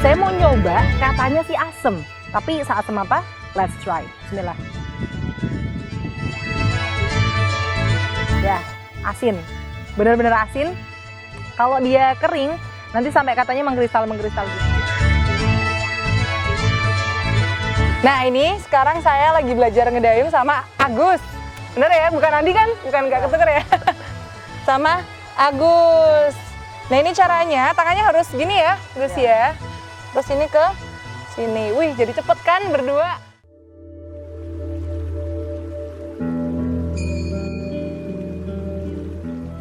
Saya mau nyoba, katanya sih asem. Tapi seasem apa? Let's try. Bismillah. Ya, asin. Benar-benar asin. Kalau dia kering, nanti sampai katanya mengkristal-mengkristal gitu. Nah ini sekarang saya lagi belajar ngedayung sama Agus. Bener ya? Bukan Andi kan? Bukan, nggak ketuker ya? Sama Agus. Nah ini caranya, tangannya harus gini ya, Gus ya. Terus ini ke sini. Wih, jadi cepet kan berdua.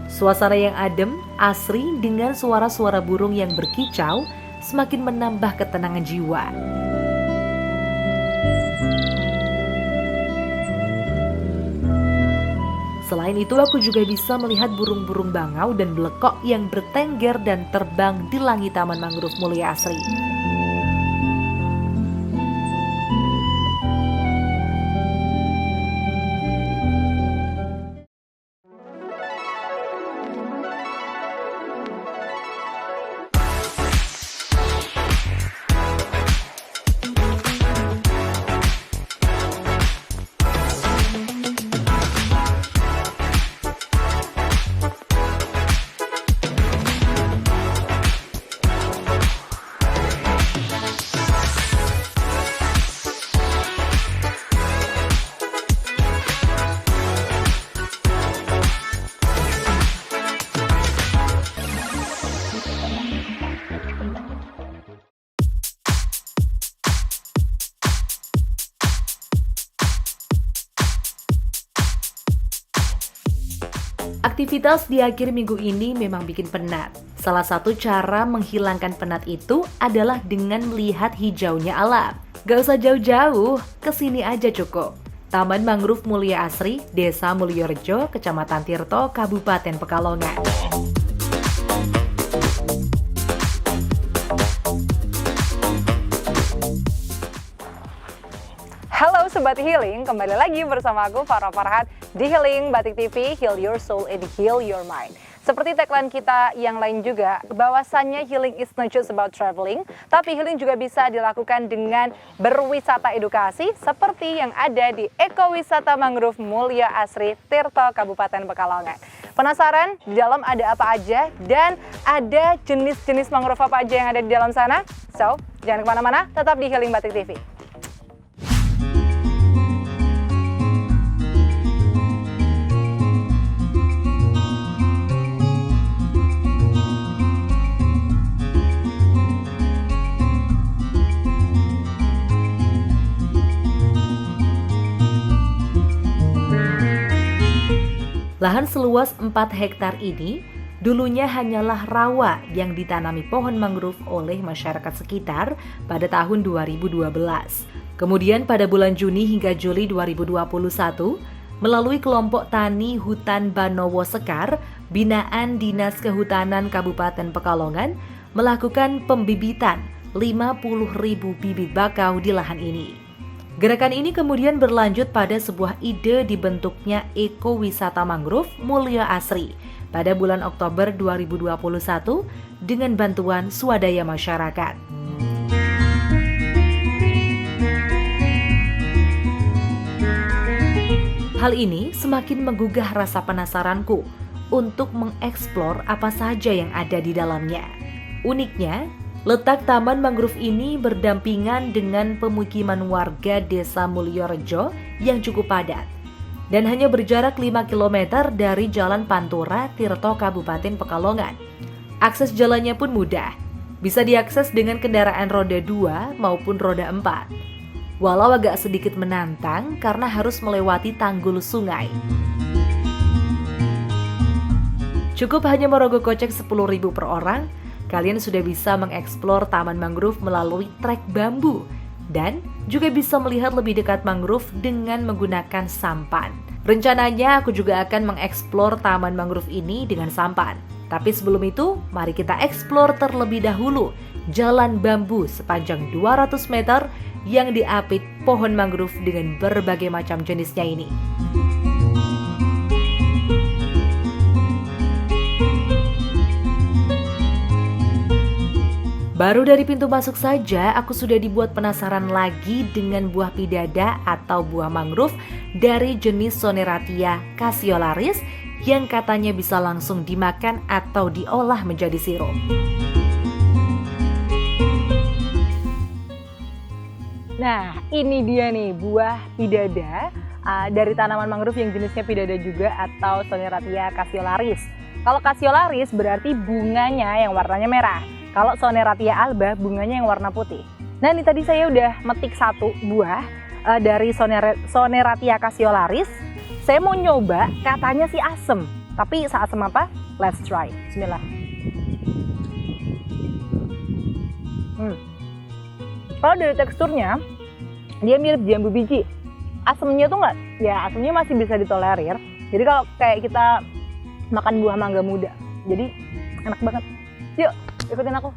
Suasana yang adem, asri dengan suara-suara burung yang berkicau semakin menambah ketenangan jiwa. Selain itu, aku juga bisa melihat burung-burung bangau dan belekok yang bertengger dan terbang di langit Taman Mangrove Mulia Asri. Aktivitas di akhir minggu ini memang bikin penat. Salah satu cara menghilangkan penat itu adalah dengan melihat hijaunya alam. Gak usah jauh-jauh, kesini aja cukup. Taman Mangrove Mulia Asri, Desa Mulyorejo, Kecamatan Tirto, Kabupaten Pekalongan. Halo Sobat Healing, kembali lagi bersama aku Farah Farhat di Healing Batik TV, Heal Your Soul and Heal Your Mind. Seperti tagline kita yang lain juga, bahwasannya healing is not just about traveling, tapi healing juga bisa dilakukan dengan berwisata edukasi seperti yang ada di Ekowisata Mangrove Mulia Asri, Tirto, Kabupaten Pekalongan. Penasaran di dalam ada apa aja dan ada jenis-jenis mangrove apa aja yang ada di dalam sana? So, jangan kemana-mana, tetap di Healing Batik TV. Lahan seluas 4 hektar ini dulunya hanyalah rawa yang ditanami pohon mangrove oleh masyarakat sekitar pada tahun 2012. Kemudian pada bulan Juni hingga Juli 2021, melalui kelompok tani hutan Banowo Sekar, binaan Dinas Kehutanan Kabupaten Pekalongan, melakukan pembibitan 50.000 bibit bakau di lahan ini. Gerakan ini kemudian berlanjut pada sebuah ide dibentuknya Ekowisata Mangrove Mulia Asri pada bulan Oktober 2021 dengan bantuan swadaya masyarakat. Hal ini semakin menggugah rasa penasaranku untuk mengeksplor apa saja yang ada di dalamnya. Uniknya, letak Taman Mangrove ini berdampingan dengan pemukiman warga Desa Mulyorejo yang cukup padat dan hanya berjarak 5 km dari Jalan Pantura, Tirto, Kabupaten Pekalongan. Akses jalannya pun mudah, bisa diakses dengan kendaraan roda 2 maupun roda 4. Walau agak sedikit menantang karena harus melewati tanggul sungai. Cukup hanya merogoh kocek 10.000 per orang, kalian sudah bisa mengeksplor Taman Mangrove melalui trek bambu dan juga bisa melihat lebih dekat mangrove dengan menggunakan sampan. Rencananya aku juga akan mengeksplor Taman Mangrove ini dengan sampan. Tapi sebelum itu, mari kita eksplor terlebih dahulu jalan bambu sepanjang 200 meter yang diapit pohon mangrove dengan berbagai macam jenisnya ini. Baru dari pintu masuk saja aku sudah dibuat penasaran lagi dengan buah pidada atau buah mangrove dari jenis Soneratia cassiolaris yang katanya bisa langsung dimakan atau diolah menjadi sirup. Nah, ini dia nih buah pidada dari tanaman mangrove yang jenisnya pidada juga atau Soneratia cassiolaris. Kalau cassiolaris berarti bunganya yang warnanya merah. Kalau Soneratia alba bunganya yang warna putih. Nah, ini tadi saya udah metik satu buah dari Soneratia cassiolaris. Saya mau nyoba, katanya sih asem. Tapi seasem apa? Let's try. Bismillah. Kalau dari teksturnya, dia mirip jambu biji. Asemnya tuh nggak, ya asemnya masih bisa ditolerir. Jadi kalau kayak kita makan buah mangga muda, jadi enak banget. Yuk, ikutin aku.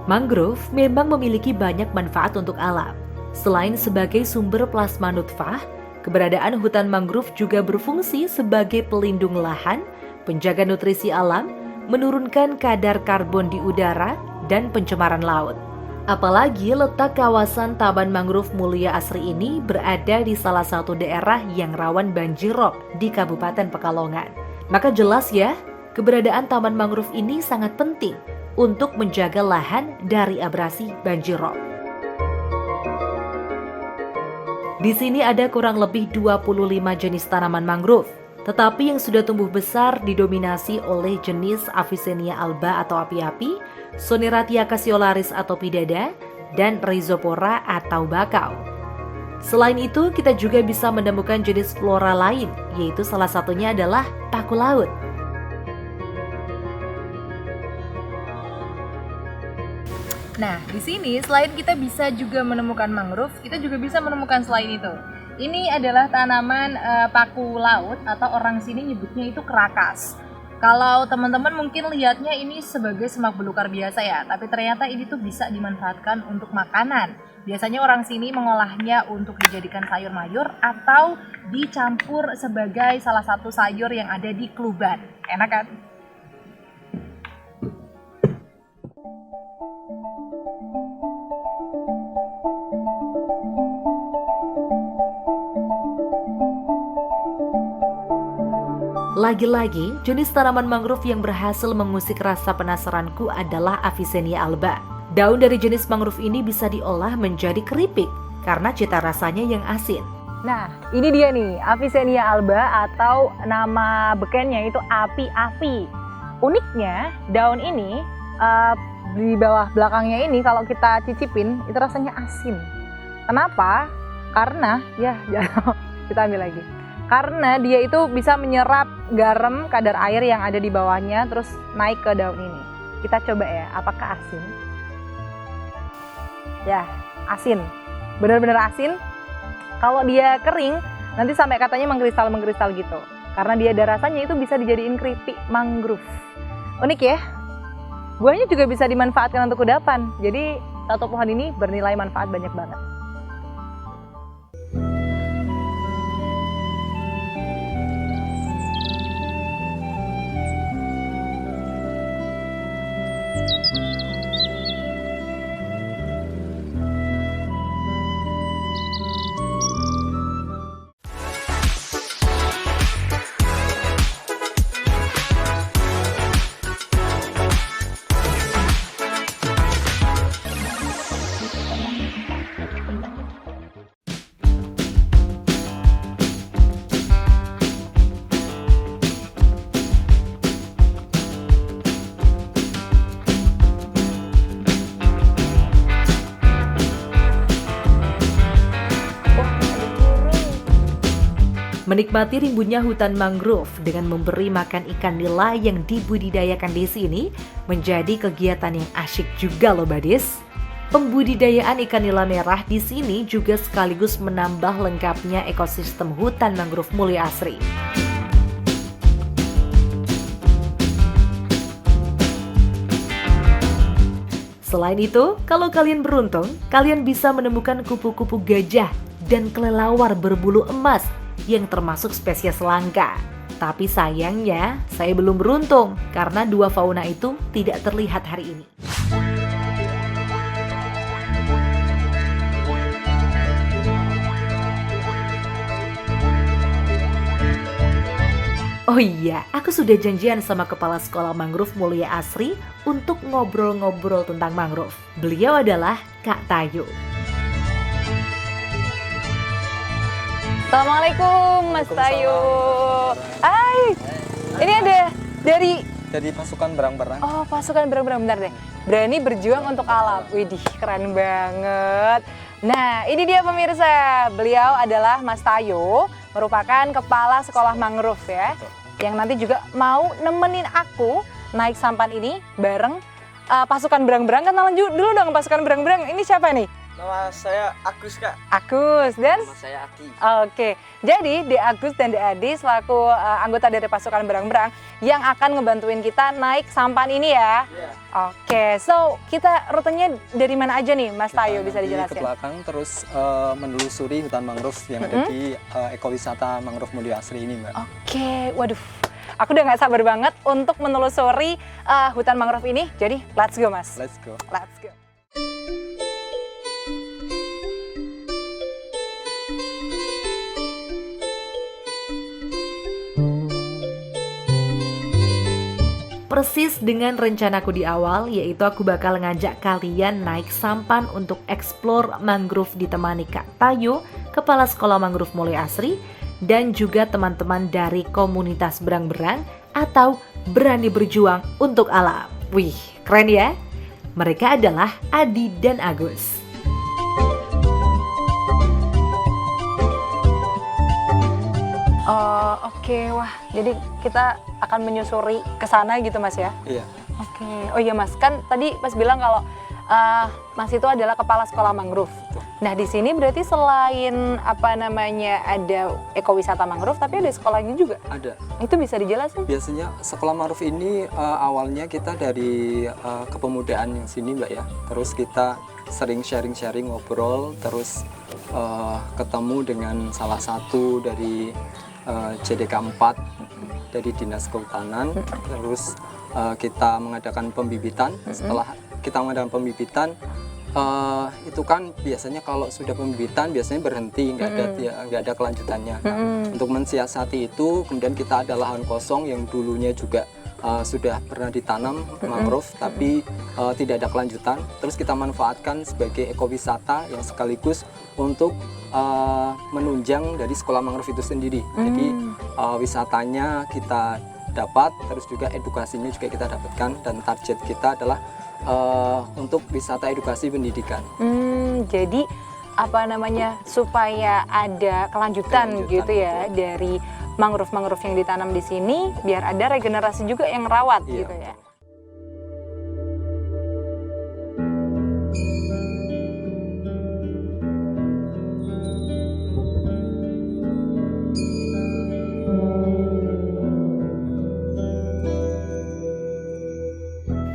Mangrove memang memiliki banyak manfaat untuk alam. Selain sebagai sumber plasma nutfah, keberadaan hutan mangrove juga berfungsi sebagai pelindung lahan, penjaga nutrisi alam, menurunkan kadar karbon di udara, dan pencemaran laut. Apalagi letak kawasan Taman Mangrove Mulia Asri ini berada di salah satu daerah yang rawan banjirop di Kabupaten Pekalongan. Maka jelas ya, keberadaan Taman Mangrove ini sangat penting untuk menjaga lahan dari abrasi banjirop. Di sini ada kurang lebih 25 jenis tanaman mangrove, tetapi yang sudah tumbuh besar didominasi oleh jenis Avicennia alba atau api-api, Soneratia cassiolaris atau pidada, dan Rhizopora atau bakau. Selain itu, kita juga bisa menemukan jenis flora lain, yaitu salah satunya adalah paku laut. Nah, di sini selain kita bisa juga menemukan mangrove, kita juga bisa menemukan selain itu. Ini adalah tanaman paku laut atau orang sini nyebutnya itu kerakas. Kalau teman-teman mungkin lihatnya ini sebagai semak belukar biasa ya, tapi ternyata ini tuh bisa dimanfaatkan untuk makanan. Biasanya orang sini mengolahnya untuk dijadikan sayur mayur atau dicampur sebagai salah satu sayur yang ada di kluban. Enak kan? Lagi-lagi, jenis tanaman mangrove yang berhasil mengusik rasa penasaranku adalah Avicennia alba. Daun dari jenis mangrove ini bisa diolah menjadi keripik karena cita rasanya yang asin. Nah, ini dia nih, Avicennia alba atau nama bekennya itu api-api. Uniknya, daun ini di bawah belakangnya ini kalau kita cicipin, itu rasanya asin. Kenapa? Karena, kita ambil lagi. Karena dia itu bisa menyerap garam kadar air yang ada di bawahnya terus naik ke daun ini. Kita coba ya, apakah asin? Ya, asin. Benar-benar asin. Kalau dia kering, nanti sampai katanya mengkristal gitu. Karena dia ada rasanya itu bisa dijadiin keripik mangrove. Unik ya? Buahnya juga bisa dimanfaatkan untuk kudapan. Jadi satu pohon ini bernilai manfaat banyak banget. Menikmati rimbunnya hutan mangrove dengan memberi makan ikan nila yang dibudidayakan di sini menjadi kegiatan yang asyik juga loh Badis. Pembudidayaan ikan nila merah di sini juga sekaligus menambah lengkapnya ekosistem hutan mangrove Mulia Asri. Selain itu, kalau kalian beruntung, kalian bisa menemukan kupu-kupu gajah dan kelelawar berbulu emas yang termasuk spesies langka. Tapi sayangnya, saya belum beruntung karena dua fauna itu tidak terlihat hari ini. Oh iya, aku sudah janjian sama Kepala Sekolah Mangrove Mulia Asri untuk ngobrol-ngobrol tentang mangrove. Beliau adalah Kak Tayu. Assalamualaikum Mas Tayu. Hai, ini ada dari pasukan berang-berang. Oh, pasukan berang-berang, bentar deh. Berani berjuang untuk alam. Widih, keren banget. Nah, ini dia pemirsa. Beliau adalah Mas Tayu, merupakan Kepala Sekolah Mangrove ya. Yang nanti juga mau nemenin aku naik sampan ini bareng pasukan berang-berang. Kenalan dulu dong pasukan berang-berang. Ini siapa nih? Nama saya Agus, Kak. Agus dan? Nama saya Adi. Oke, jadi Dek Agus dan Dek Adi selaku anggota dari pasukan berang-berang yang akan ngebantuin kita naik sampan ini ya. Iya. Oke, so kita rutenya dari mana aja nih Mas Tayu, bisa Ke dijelaskan? belakang terus menelusuri hutan mangrove yang ada di ekowisata Mangrove Mulia Asri ini, Mbak. Oke, waduh. Aku udah nggak sabar banget untuk menelusuri hutan mangrove ini. Jadi, let's go Mas. Let's go. Let's go. Persis dengan rencanaku di awal, yaitu aku bakal ngajak kalian naik sampan untuk explore mangrove ditemani Kak Tayu, Kepala Sekolah Mangrove Mulia Asri, dan juga teman-teman dari komunitas berang-berang atau berani berjuang untuk alam. Wih, keren ya? Mereka adalah Adi dan Agus. Oke, wah, jadi kita akan menyusuri ke sana gitu Mas ya? Iya. Oke, oh iya Mas, kan tadi Mas bilang kalau Mas itu adalah Kepala Sekolah Mangrove. Nah di sini berarti selain apa namanya ada ekowisata mangrove, tapi ada sekolahnya juga? Ada. Itu bisa dijelasin? Biasanya sekolah mangrove ini awalnya kita dari kepemudaan yang sini, Mbak ya. Terus kita sering sharing-sharing, ngobrol, terus ketemu dengan salah satu dari JDK 4 dari Dinas Kehutanan. Terus kita mengadakan pembibitan. Setelah kita mengadakan pembibitan, itu kan biasanya kalau sudah pembibitan biasanya berhenti, nggak ada kelanjutannya. Nah, untuk mensiasati itu, kemudian kita ada lahan kosong yang dulunya juga sudah pernah ditanam mangrove, tapi tidak ada kelanjutan. Terus kita manfaatkan sebagai ekowisata yang sekaligus untuk menunjang dari sekolah mangrove itu sendiri. Jadi wisatanya kita dapat, terus juga edukasinya juga kita dapatkan, dan target kita adalah untuk wisata edukasi pendidikan. Jadi apa namanya supaya ada kelanjutan gitu ya dari mangrove-mangrove yang ditanam di sini, biar ada regenerasi juga yang rawat gitu ya.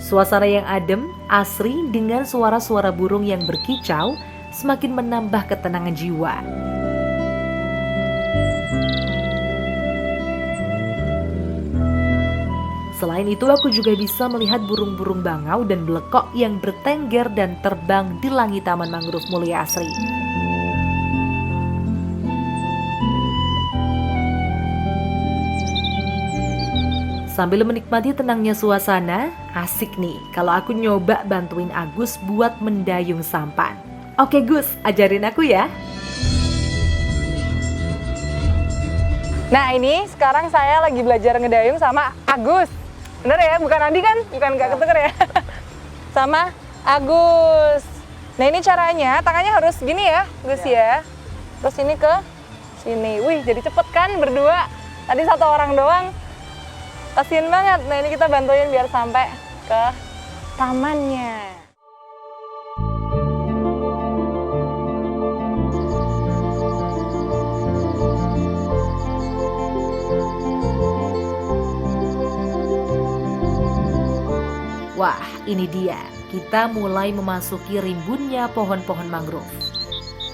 Suasana yang adem, asri dengan suara-suara burung yang berkicau semakin menambah ketenangan jiwa. Selain itu, aku juga bisa melihat burung-burung bangau dan belekok yang bertengger dan terbang di langit Taman Mangrove Mulia Asri. Sambil menikmati tenangnya suasana, asik nih kalau aku nyoba bantuin Agus buat mendayung sampan. Oke Gus, ajarin aku ya. Nah ini sekarang saya lagi belajar ngedayung sama Agus. Bener ya? Bukan Andi kan? Bukan nggak ketuker ya? Sama Agus. Nah ini caranya, tangannya harus gini ya Gus ya. Terus ini ke sini. Wih jadi cepet kan berdua. Tadi satu orang doang. Kasian banget. Nah ini kita bantuin biar sampai ke tamannya. Wah, ini dia. kita mulai memasuki rimbunnya pohon-pohon mangrove.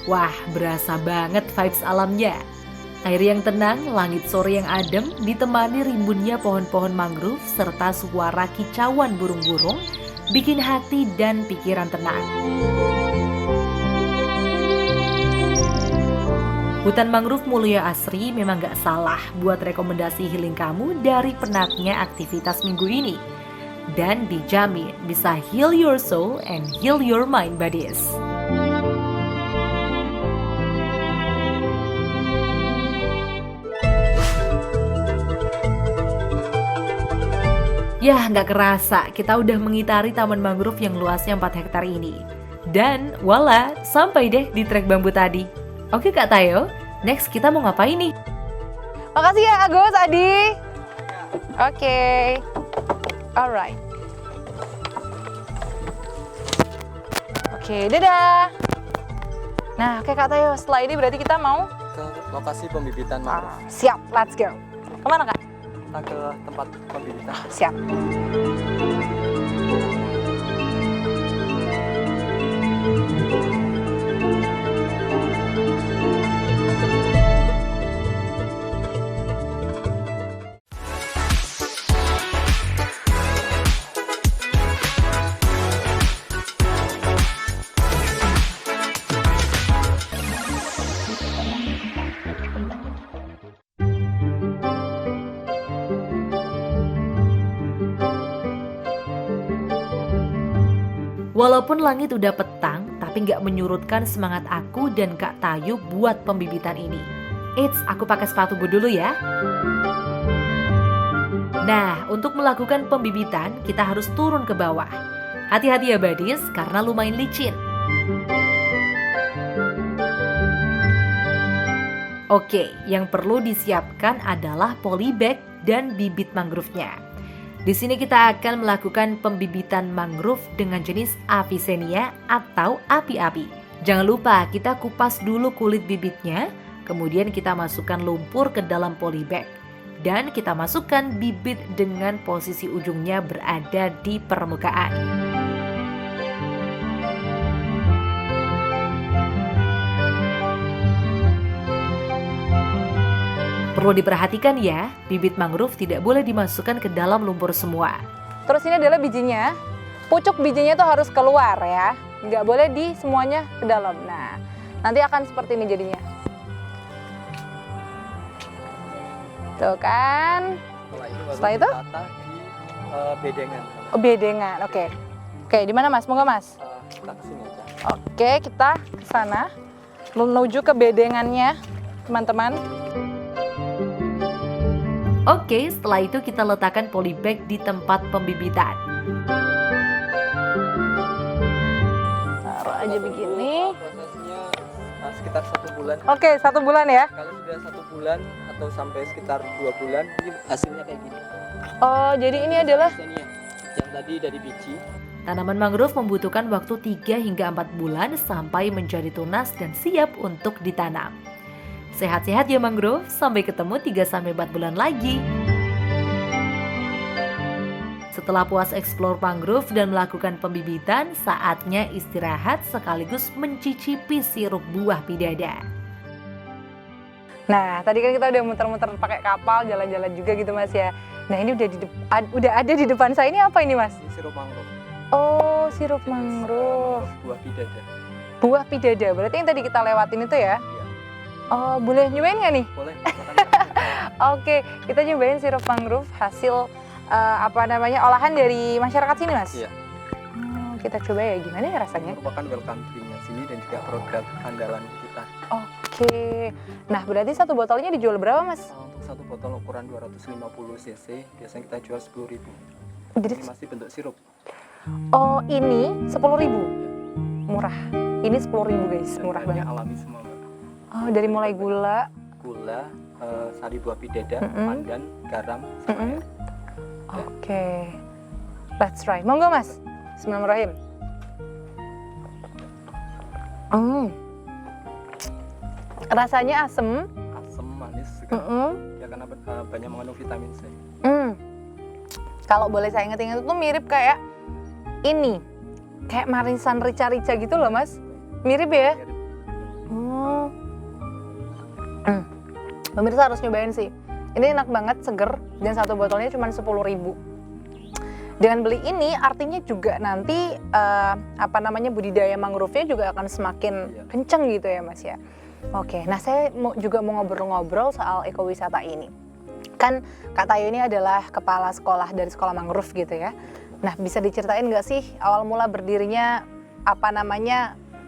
Wah, berasa banget vibes alamnya. Air yang tenang, langit sore yang adem, ditemani rimbunnya pohon-pohon mangrove serta suara kicauan burung-burung, bikin hati dan pikiran tenang. Hutan Mangrove Mulyo Asri memang gak salah buat rekomendasi healing kamu dari penatnya aktivitas minggu ini. Dan dijamin bisa heal your soul and heal your mind, buddies. Yah, gak kerasa kita udah mengitari taman mangrove yang luasnya 4 hektar ini. Dan voila, sampai deh di trek bambu tadi. Oke Kak Tayo, next kita mau ngapain nih? Makasih ya Agus, Adi. Oke. Alright. Oke, dadah. Nah, oke Kak Tayo, setelah ini berarti kita mau Ke lokasi pembibitan mangrove. siap, let's go. Kemana Kak? Kita ke tempat pembibitan. Siap. Walaupun langit udah petang, tapi nggak menyurutkan semangat aku dan Kak Tayu buat pembibitan ini. Eits, aku pakai sepatu boot dulu ya. Nah, untuk melakukan pembibitan, kita harus turun ke bawah. Hati-hati ya buddies, karena lumayan licin. Oke, yang perlu disiapkan adalah polybag dan bibit mangrove-nya. Di sini kita akan melakukan pembibitan mangrove dengan jenis Avicennia atau api-api. Jangan lupa kita kupas dulu kulit bibitnya, kemudian kita masukkan lumpur ke dalam polybag. Dan kita masukkan bibit dengan posisi ujungnya berada di permukaan. Perlu diperhatikan ya, bibit mangrove tidak boleh dimasukkan ke dalam lumpur semua. Terus ini adalah bijinya. Pucuk bijinya itu harus keluar ya. Nggak boleh di semuanya ke dalam. Nah, nanti akan seperti ini jadinya. Tuh kan. Setelah itu? Ditata di bedengan. Oh, bedengan. Oke. Oke, di mana Mas? Mau nggak Mas? Kita kesini aja. Oke, kita ke sana. Menuju ke bedengannya, teman-teman. Oke, setelah itu kita letakkan polybag di tempat pembibitan. Taruh aja begini. Prosesnya sekitar 1 bulan. Oke, 1 bulan ya. Kalau sudah 1 bulan atau sampai sekitar 2 bulan, ini hasilnya kayak gini. Oh, jadi ini adalah Avicennia yang tadi dari biji. Tanaman mangrove membutuhkan waktu 3 hingga 4 bulan sampai menjadi tunas dan siap untuk ditanam. Sehat-sehat ya mangrove, sampai ketemu 3-4 bulan lagi. Setelah puas eksplor mangrove dan melakukan pembibitan, saatnya istirahat sekaligus mencicipi sirup buah pidada. Nah, tadi kan kita udah muter-muter pakai kapal, jalan-jalan juga gitu Mas ya. Nah, ini udah ada di depan saya. Ini apa ini Mas? Ini sirup mangrove. Oh, sirup mangrove. Buah pidada. Buah pidada, berarti yang tadi kita lewatin itu ya? Iya. Oh, boleh nyobain nggak nih? Boleh. Oke, kita nyobain sirup mangrove hasil olahan dari masyarakat sini Mas? Iya. Kita coba ya, gimana ya rasanya? Merupakan welcome drink-nya sini dan juga produk andalan kita. Oke, nah berarti satu botolnya dijual berapa Mas? Untuk satu botol ukuran 250 cc, biasanya kita jual 10.000. Jadi, Ini masih bentuk sirup. oh ini 10.000? Murah. Ini 10.000 guys, murah Bahannya banget. alami semua, Mbak. Oh, dari mulai gula. Gula, sari buah pidada, pandan, garam, sama air. Oke, let's try. Monggo Mas. Bismillahirrahmanirrahim. Rasanya asem. Asam, manis, segar. Ya karena banyak mengandung vitamin C. Kalau boleh saya inget-inget itu mirip kayak ini Kayak marisan rica-rica gitu loh Mas. Mirip ya? Pemirsa harus nyobain sih. Ini enak banget, seger, dan satu botolnya cuma 10.000. Dengan beli ini artinya juga nanti budidaya mangrove-nya juga akan semakin kenceng gitu ya Mas ya. Oke, nah saya juga mau ngobrol-ngobrol soal ekowisata ini. Kan Kak Tayo ini adalah kepala sekolah dari sekolah mangrove gitu ya. Nah, bisa diceritain nggak sih awal mula berdirinya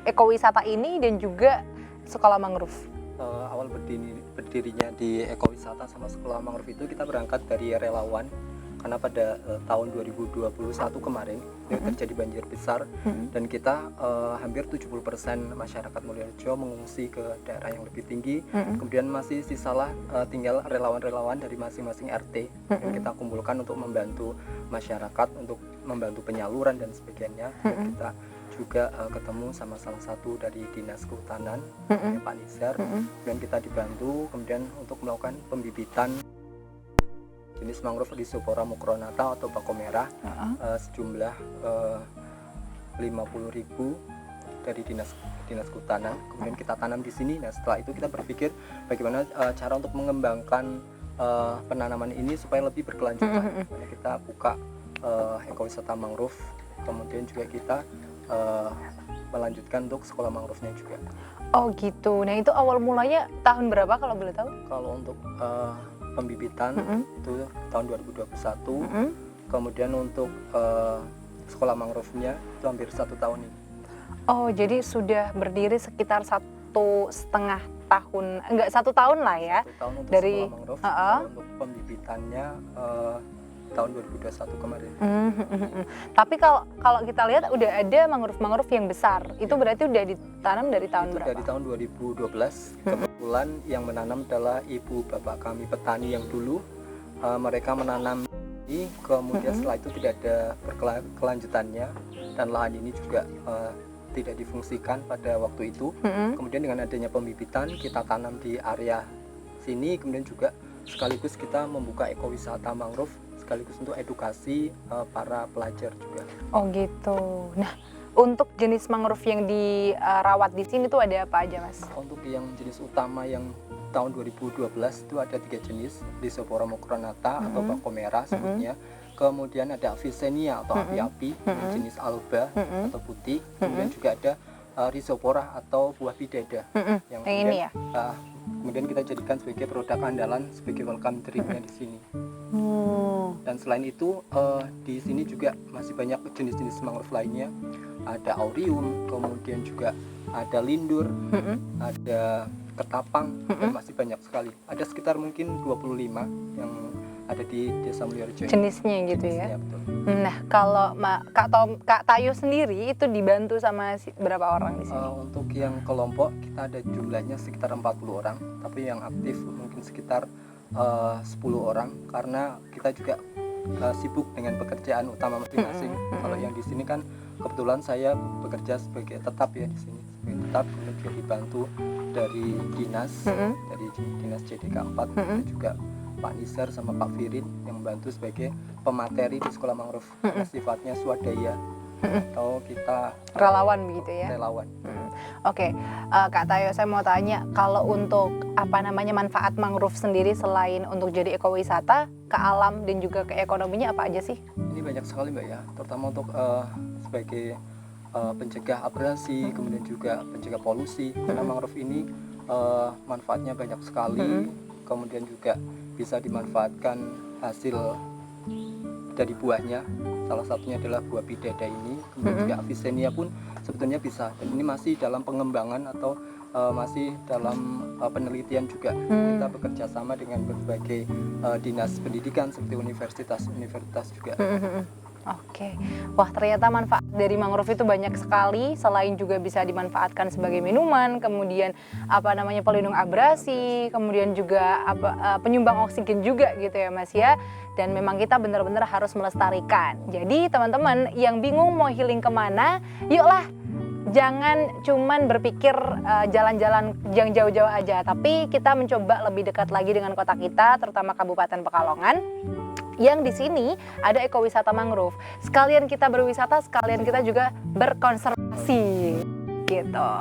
ekowisata ini dan juga sekolah mangrove? Awal berdirinya di ekowisata sama sekolah mangrove itu kita berangkat dari relawan, karena pada tahun 2021 kemarin terjadi banjir besar dan kita hampir 70% masyarakat Mulyorejo mengungsi ke daerah yang lebih tinggi. Kemudian masih sisalah tinggal relawan-relawan dari masing-masing RT yang kita kumpulkan untuk membantu masyarakat, untuk membantu penyaluran dan sebagainya. Dan kita juga ketemu sama salah satu dari Dinas Kehutanan, Pak Nizar, dan kita dibantu kemudian untuk melakukan pembibitan jenis mangrove Rhizopora mucronata atau bako merah sejumlah 50.000 dari Dinas Kehutanan. Kemudian kita tanam di sini. Nah, setelah itu kita berpikir bagaimana cara untuk mengembangkan penanaman ini supaya lebih berkelanjutan. Kita buka ekowisata mangrove, kemudian juga kita melanjutkan untuk sekolah mangrove-nya juga. Oh gitu. Nah, itu awal mulanya tahun berapa kalau boleh tahu? Kalau untuk pembibitan itu tahun 2021, kemudian untuk sekolah mangrove-nya itu hampir 1 tahun ini. Oh, jadi sudah berdiri sekitar 1,5 tahun, enggak 1 tahun lah ya? 1 tahun untuk dari sekolah mangrove, untuk pembibitannya tahun 2021 kemarin. Tapi kalau kita lihat udah ada mangrove yang besar, itu berarti udah ditanam dari tahun berapa? Dari tahun 2012. Kebetulan yang menanam adalah ibu bapak kami petani yang dulu. Mereka menanam ini, kemudian setelah itu tidak ada kelanjutannya dan lahan ini juga tidak difungsikan pada waktu itu. Kemudian dengan adanya pembibitan kita tanam di area sini, kemudian juga sekaligus kita membuka ekowisata mangrove sekaligus untuk edukasi para pelajar juga. Oh gitu. Nah, untuk jenis mangrove yang dirawat di sini tuh ada apa aja, Mas? Untuk yang jenis utama yang tahun 2012 itu ada 3 jenis, Rhizopora mucronata atau bako merah sebutnya. Kemudian ada Avicennia atau api-api, jenis alba atau putih. Kemudian juga ada Rhizopora atau buah bidada yang ini ya. Kemudian kita jadikan sebagai produk andalan, sebagai welcome drink-nya di sini. Dan selain itu di sini juga masih banyak jenis-jenis mangrove lainnya. Ada aureum, kemudian juga ada lindur, ada ketapang, dan masih banyak sekali. Ada sekitar mungkin 25 yang ada di Desa Mulyorejo. Jenisnya gitu ya. Betul. Nah, kalau Kak Tayo sendiri itu dibantu sama berapa orang di sini? Untuk yang kelompok kita ada jumlahnya sekitar 40 orang, tapi yang aktif mungkin sekitar 10 orang karena kita juga sibuk dengan pekerjaan utama masing-masing. Kalau yang di sini kan kebetulan saya bekerja sebagai tetap ya di sini, sebagai tetap, kemudian juga dibantu dari dinas, dari dinas CDK 4 dan juga Pak Nizar sama Pak Firin yang membantu sebagai pemateri di sekolah mangrove. Sifatnya swadaya atau kita relawan begitu ya? Relawan. Oke, Kak Tayo, saya mau tanya, kalau untuk manfaat mangrove sendiri selain untuk jadi ekowisata ke alam dan juga ke ekonominya apa aja sih? Ini banyak sekali Mbak ya, terutama untuk sebagai pencegah abrasi, kemudian juga pencegah polusi. Karena mangrove ini manfaatnya banyak sekali, kemudian juga bisa dimanfaatkan hasil dari buahnya. Salah satunya adalah buah bidada ini, kemudian juga Avicennia pun sebetulnya bisa. Dan ini masih dalam pengembangan atau masih dalam penelitian juga. Kita bekerja sama dengan berbagai dinas pendidikan seperti universitas juga. Oke, wah ternyata manfaat dari mangrove itu banyak sekali. Selain juga bisa dimanfaatkan sebagai minuman, kemudian pelindung abrasi, kemudian juga penyumbang oksigen juga gitu ya Mas ya. Dan memang kita benar-benar harus melestarikan. Jadi teman-teman yang bingung mau healing kemana, yuklah jangan cuman berpikir jalan-jalan yang jauh-jauh aja, tapi kita mencoba lebih dekat lagi dengan kota kita, terutama Kabupaten Pekalongan. Yang di sini ada ekowisata mangrove. Sekalian kita berwisata, sekalian kita juga berkonservasi gitu.